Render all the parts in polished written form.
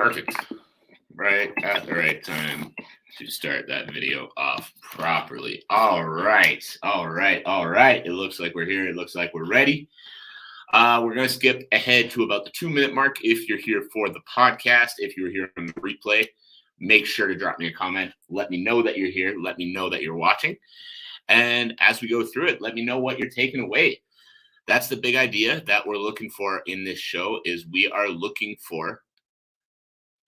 Perfect. Right at the right time to start that video off properly. All right. It looks like we're here. It looks like we're ready. We're going to skip ahead to about the 2-minute mark. If you're here for the podcast, if you're here on the replay, make sure to drop me a comment. Let me know that you're here. Let me know that you're watching. And as we go through it, let me know what you're taking away. That's the big idea that we're looking for in this show is we are looking for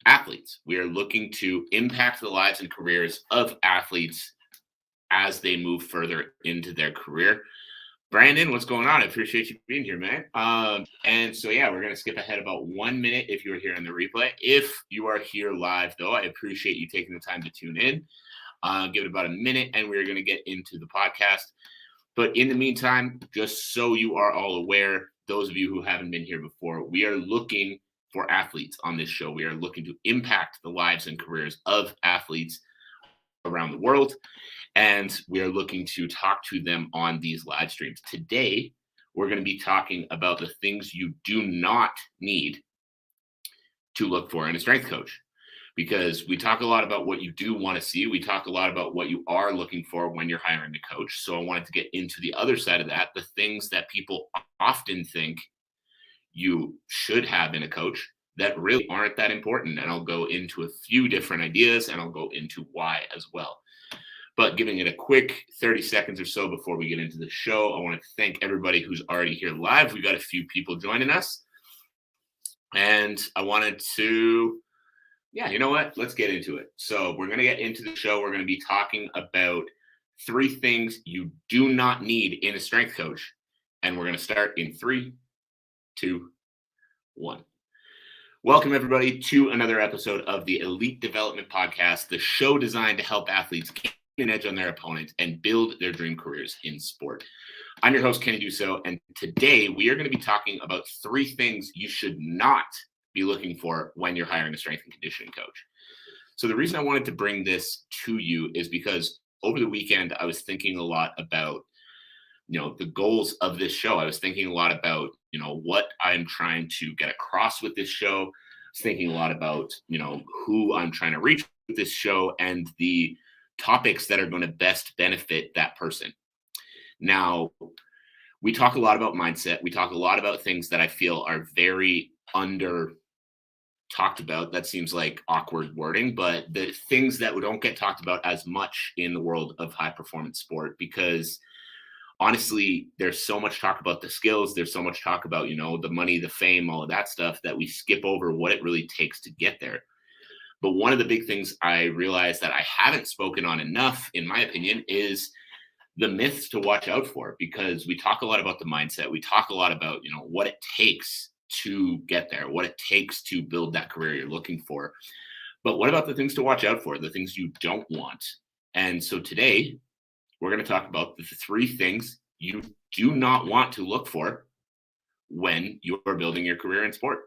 athletes. We are looking to impact the lives and careers of athletes as they move further into their career. Brandon, what's going on? I appreciate you being here, man. And so, yeah, we're going to skip ahead about 1 minute if you're here on the replay. If you are here live, though, I appreciate you taking the time to tune in. Give it about a minute, and we're going to get into the podcast. But in the meantime, just so you are all aware, those of you who haven't been here before, we are looking for athletes on this show. We are looking to impact the lives and careers of athletes around the world. And we are looking to talk to them on these live streams. Today, we're going to be talking about the things you do not need to look for in a strength coach. Because we talk a lot about what you do want to see. We talk a lot about what you are looking for when you're hiring a coach. So I wanted to get into the other side of that, the things that people often think you should have in a coach that really aren't that important. And I'll go into a few different ideas and I'll go into why as well. But giving it a quick 30 seconds or so before we get into the show, I want to thank everybody who's already here live. We've got a few people joining us. And I wanted to, you know what? Let's get into it. So we're going to get into the show. We're going to be talking about 3 things you do not need in a strength coach. And we're going to start in 3, 2, 1. Welcome, everybody, to another episode of the Elite Development Podcast, the show designed to help athletes gain an edge on their opponents and build their dream careers in sport. I'm your host, Kenny Dusseault, and today we are going to be talking about 3 things you should not be looking for when you're hiring a strength and conditioning coach. So the reason I wanted to bring this to you is because over the weekend, I was thinking a lot about the goals of this show. I was thinking a lot about, what I'm trying to get across with this show. I was thinking a lot about, who I'm trying to reach with this show and the topics that are going to best benefit that person. Now, we talk a lot about mindset. We talk a lot about things that I feel are very under talked about. That seems like awkward wording, but the things that don't get talked about as much in the world of high performance sport, because honestly, there's so much talk about the skills. There's so much talk about, the money, the fame, all of that stuff that we skip over what it really takes to get there. But one of the big things I realized that I haven't spoken on enough, in my opinion, is the myths to watch out for, because we talk a lot about the mindset. We talk a lot about, what it takes to get there, what it takes to build that career you're looking for. But what about the things to watch out for, the things you don't want? And so today, we're going to talk about the 3 things you do not want to look for when you're building your career in sport.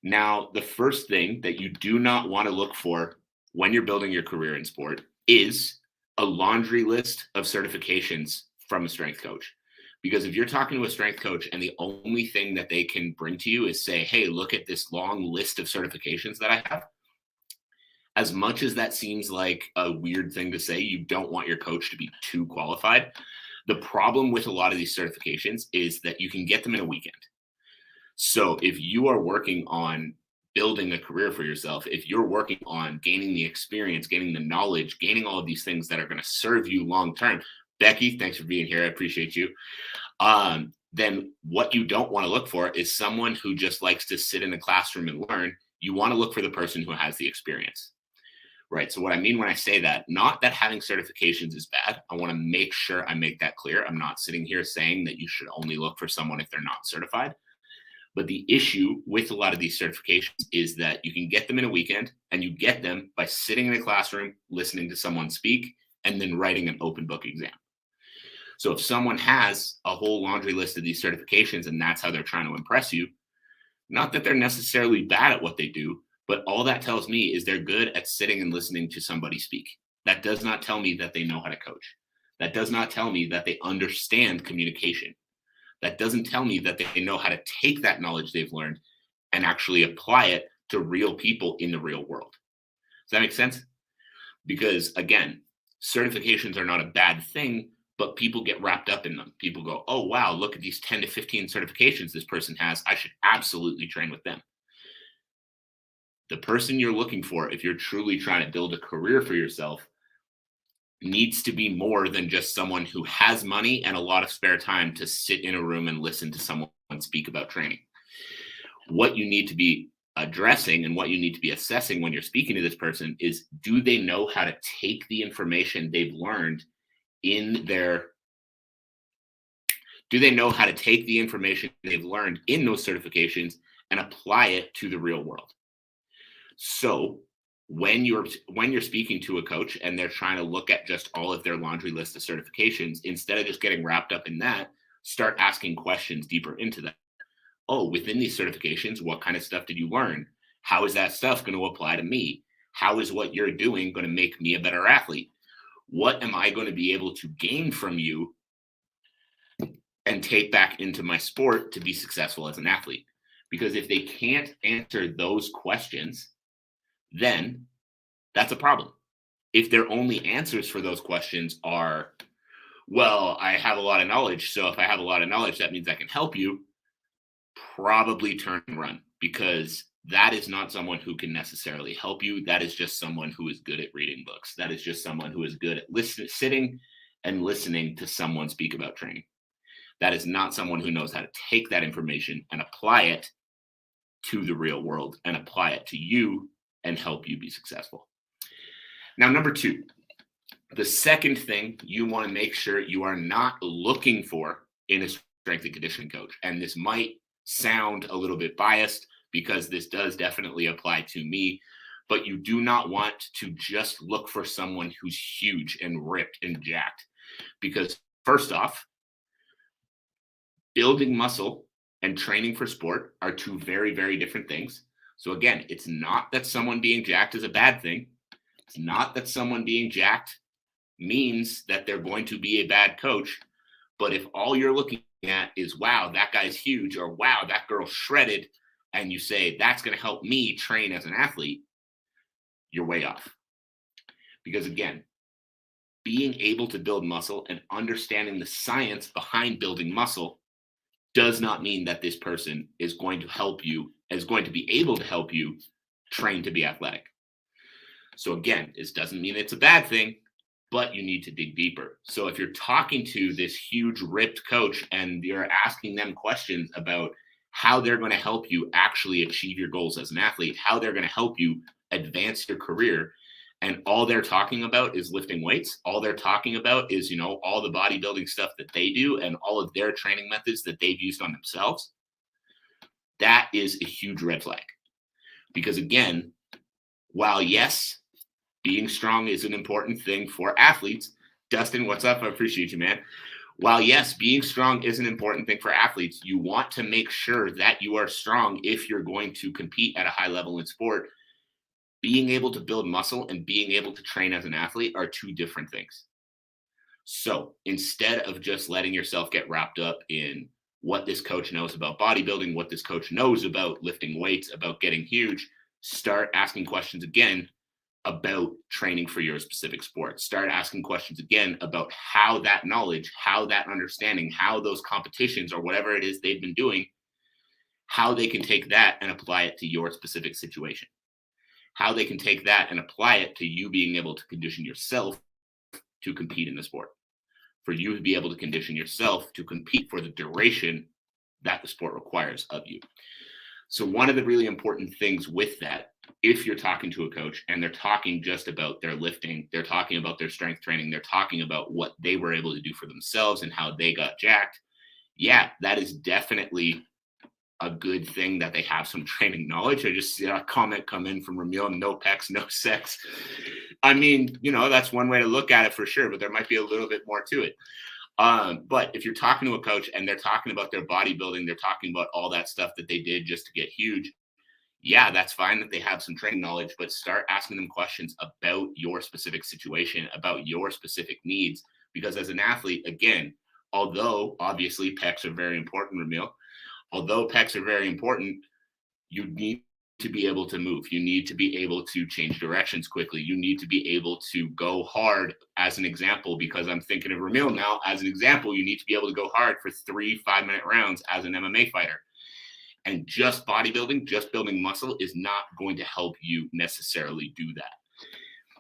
Now, the first thing that you do not want to look for when you're building your career in sport is a laundry list of certifications from a strength coach. Because if you're talking to a strength coach and the only thing that they can bring to you is say, hey, look at this long list of certifications that I have, as much as that seems like a weird thing to say, you don't want your coach to be too qualified. The problem with a lot of these certifications is that you can get them in a weekend. So if you are working on building a career for yourself, if you're working on gaining the experience, gaining the knowledge, gaining all of these things that are going to serve you long term, Becky, thanks for being here. I appreciate you. Then what you don't want to look for is someone who just likes to sit in a classroom and learn. You want to look for the person who has the experience. Right. So what I mean when I say that, not that having certifications is bad. I want to make sure I make that clear. I'm not sitting here saying that you should only look for someone if they're not certified. But the issue with a lot of these certifications is that you can get them in a weekend, and you get them by sitting in a classroom, listening to someone speak, and then writing an open book exam. So if someone has a whole laundry list of these certifications and that's how they're trying to impress you, not that they're necessarily bad at what they do, but all that tells me is they're good at sitting and listening to somebody speak. That does not tell me that they know how to coach. That does not tell me that they understand communication. That doesn't tell me that they know how to take that knowledge they've learned and actually apply it to real people in the real world. Does that make sense? Because again, certifications are not a bad thing, but people get wrapped up in them. People go, oh, wow, look at these 10 to 15 certifications this person has. I should absolutely train with them. The person you're looking for, if you're truly trying to build a career for yourself, needs to be more than just someone who has money and a lot of spare time to sit in a room and listen to someone speak about training. What you need to be addressing and what you need to be assessing when you're speaking to this person is, do they know how to take the information they've learned in their do they know how to take the information they've learned in those certifications and apply it to the real world? So when you're speaking to a coach and they're trying to look at just all of their laundry list of certifications, instead of just getting wrapped up in that, start asking questions deeper into that. Oh, within these certifications, what kind of stuff did you learn? How is that stuff going to apply to me? How is what you're doing going to make me a better athlete? What am I going to be able to gain from you and take back into my sport to be successful as an athlete? Because if they can't answer those questions, then that's a problem. If their only answers for those questions are, well, I have a lot of knowledge, so if I have a lot of knowledge, that means I can help you, probably turn and run, because that is not someone who can necessarily help you. That is just someone who is good at reading books. That is just someone who is good at sitting and listening to someone speak about training. That is not someone who knows how to take that information and apply it to the real world and apply it to you and help you be successful. Now, number 2, the second thing you want to make sure you are not looking for in a strength and conditioning coach, and this might sound a little bit biased because this does definitely apply to me, but you do not want to just look for someone who's huge and ripped and jacked. Because first off, building muscle and training for sport are two very, very different things. So again, it's not that someone being jacked is a bad thing. It's not that someone being jacked means that they're going to be a bad coach. But if all you're looking at is, wow, that guy's huge, or wow, that girl's shredded, and you say, that's going to help me train as an athlete, you're way off. Because again, being able to build muscle and understanding the science behind building muscle does not mean that this person is going to help you, is going to be able to help you train to be athletic. So again, this doesn't mean it's a bad thing, but you need to dig deeper. So if you're talking to this huge ripped coach and you're asking them questions about how they're going to help you actually achieve your goals as an athlete, how they're going to help you advance your career, and all they're talking about is lifting weights, all they're talking about is, all the bodybuilding stuff that they do and all of their training methods that they've used on themselves, that is a huge red flag. Because again, while yes, being strong is an important thing for athletes. Dustin, what's up? I appreciate you, man. While yes, being strong is an important thing for athletes, you want to make sure that you are strong if you're going to compete at a high level in sport. Being able to build muscle and being able to train as an athlete are two different things. So instead of just letting yourself get wrapped up in what this coach knows about bodybuilding, what this coach knows about lifting weights, about getting huge, start asking questions again about training for your specific sport. Start asking questions again about how that knowledge, how that understanding, how those competitions or whatever it is they've been doing, how they can take that and apply it to your specific situation. How they can take that and apply it to you being able to condition yourself to compete in the sport. For you to be able to condition yourself to compete for the duration that the sport requires of you. So one of the really important things with that, if you're talking to a coach and they're talking just about their lifting, they're talking about their strength training, they're talking about what they were able to do for themselves and how they got jacked, yeah, that is definitely a good thing that they have some training knowledge. I just see a comment come in from Ramil, no pecs, no sex. I mean, that's one way to look at it for sure, but there might be a little bit more to it. But if you're talking to a coach and they're talking about their bodybuilding, they're talking about all that stuff that they did just to get huge, yeah, that's fine that they have some training knowledge, but start asking them questions about your specific situation, about your specific needs. Because as an athlete, again, although obviously pecs are very important, Ramil, although pecs are very important, you need to be able to move. You need to be able to change directions quickly. You need to be able to go hard, as an example, because I'm thinking of Ramil now. As an example, you need to be able to go hard for 3 5-minute rounds as an MMA fighter. And just bodybuilding, just building muscle is not going to help you necessarily do that.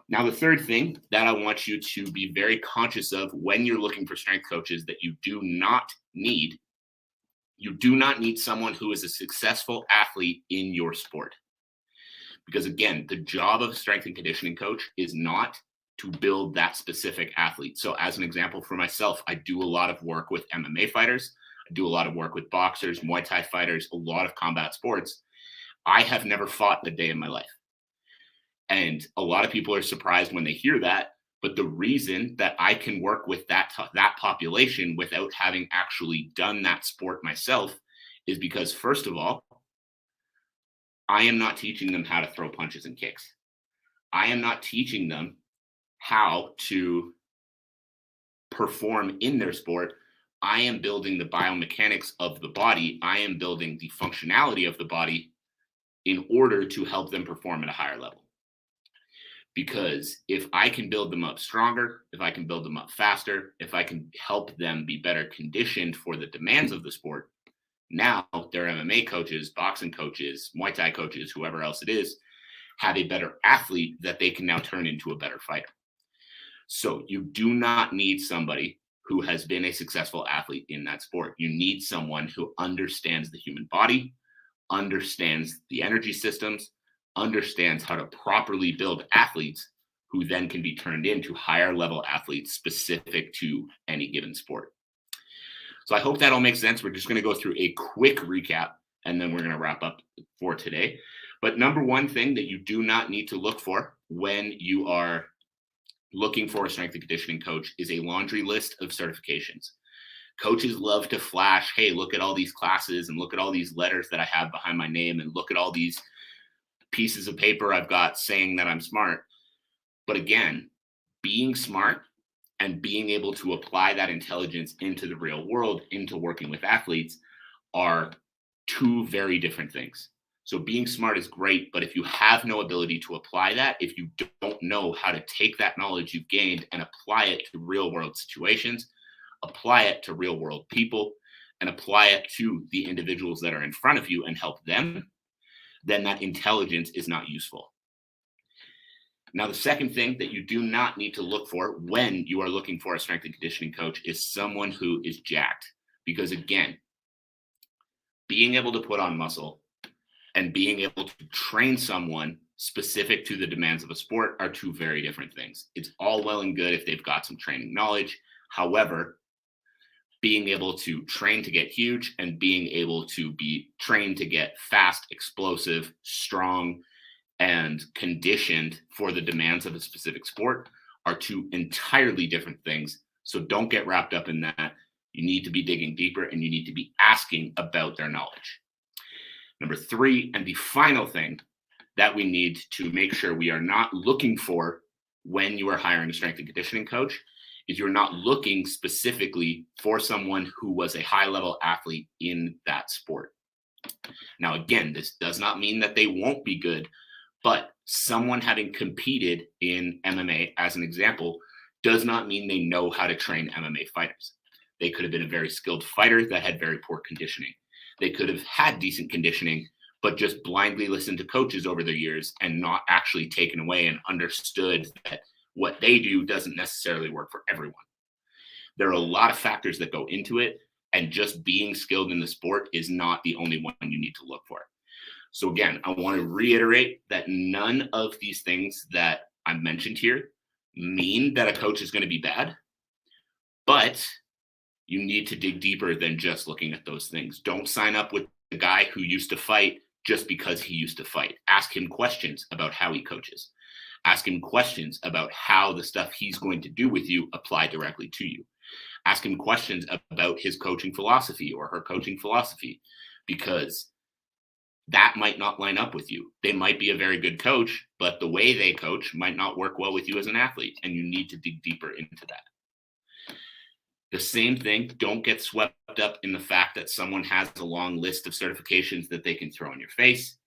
Now, the third thing that I want you to be very conscious of when you're looking for strength coaches that you do not need someone who is a successful athlete in your sport. Because again, the job of a strength and conditioning coach is not to build that specific athlete. So as an example for myself, I do a lot of work with MMA fighters. I do a lot of work with boxers, Muay Thai fighters, a lot of combat sports. I have never fought a day in my life. And a lot of people are surprised when they hear that. But the reason that I can work with that population without having actually done that sport myself is because, first of all, I am not teaching them how to throw punches and kicks. I am not teaching them how to perform in their sport. I am building the biomechanics of the body. I am building the functionality of the body in order to help them perform at a higher level. Because if I can build them up stronger, if I can build them up faster, if I can help them be better conditioned for the demands of the sport, now their MMA coaches, boxing coaches, Muay Thai coaches, whoever else it is, have a better athlete that they can now turn into a better fighter. So you do not need somebody who has been a successful athlete in that sport. You need someone who understands the human body, understands the energy systems, understands how to properly build athletes who then can be turned into higher level athletes specific to any given sport. So I hope that all makes sense. We're just going to go through a quick recap and then we're going to wrap up for today. But number one thing that you do not need to look for when you are looking for a strength and conditioning coach is a laundry list of certifications. Coaches love to flash, hey, look at all these classes and look at all these letters that I have behind my name and look at all these pieces of paper I've got saying that I'm smart. But again, being smart and being able to apply that intelligence into the real world, into working with athletes, are two very different things. So being smart is great, but if you have no ability to apply that, if you don't know how to take that knowledge you've gained and apply it to real world situations, apply it to real world people, and apply it to the individuals that are in front of you and help them, then that intelligence is not useful. Now, the second thing that you do not need to look for when you are looking for a strength and conditioning coach is someone who is jacked. Because again, being able to put on muscle and being able to train someone specific to the demands of a sport are two very different things. It's all well and good if they've got some training knowledge. However, being able to train to get huge and being able to be trained to get fast, explosive, strong, and conditioned for the demands of a specific sport are two entirely different things. So don't get wrapped up in that. You need to be digging deeper and you need to be asking about their knowledge. Number three, and the final thing that we need to make sure we are not looking for when you are hiring a strength and conditioning coach is you're not looking specifically for someone who was a high-level athlete in that sport. Now, again, this does not mean that they won't be good, but someone having competed in MMA, as an example, does not mean they know how to train MMA fighters. They could have been a very skilled fighter that had very poor conditioning. They could have had decent conditioning, but just blindly listened to coaches over the years and not actually taken away and understood that what they do doesn't necessarily work for everyone. There are a lot of factors that go into it, and just being skilled in the sport is not the only one you need to look for. So again, I want to reiterate that none of these things that I mentioned here mean that a coach is going to be bad, but you need to dig deeper than just looking at those things. Don't sign up with the guy who used to fight just because he used to fight. Ask him questions about how he coaches. Ask him questions about how the stuff he's going to do with you apply directly to you. Ask him questions about his coaching philosophy or her coaching philosophy, because that might not line up with you. They might be a very good coach, but the way they coach might not work well with you as an athlete, and you need to dig deeper into that. The same thing, don't get swept up in the fact that someone has a long list of certifications that they can throw in your face.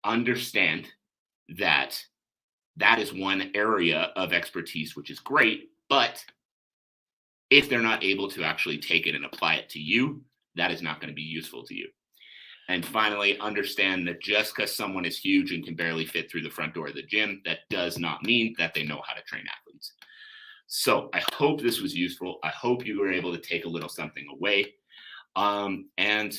understand that that is one area of expertise, which is great. But if they're not able to actually take it and apply it to you, that is not going to be useful to you. And finally, understand that just because someone is huge and can barely fit through the front door of the gym, that does not mean that they know how to train athletes. So I hope this was useful. I hope you were able to take a little something away. And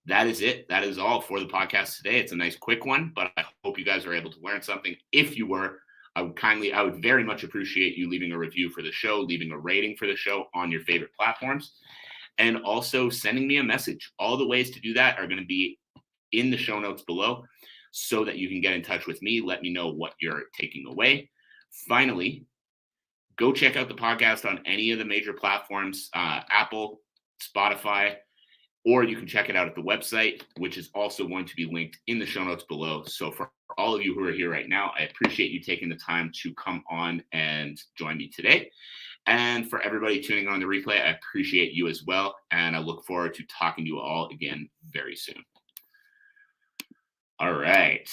that is it. That is all for the podcast today. It's a nice quick one, but I hope you guys are able to learn something. If you were, I would very much appreciate you leaving a review for the show, leaving a rating for the show on your favorite platforms, and also sending me a message. All the ways to do that are going to be in the show notes below so that you can get in touch with me. Let me know what you're taking away. Finally, go check out the podcast on any of the major platforms, Apple, Spotify, or you can check it out at the website, which is also going to be linked in the show notes below. So for all of you who are here right now, I appreciate you taking the time to come on and join me today. And for everybody tuning on the replay, I appreciate you as well. And I look forward to talking to you all again very soon. All right.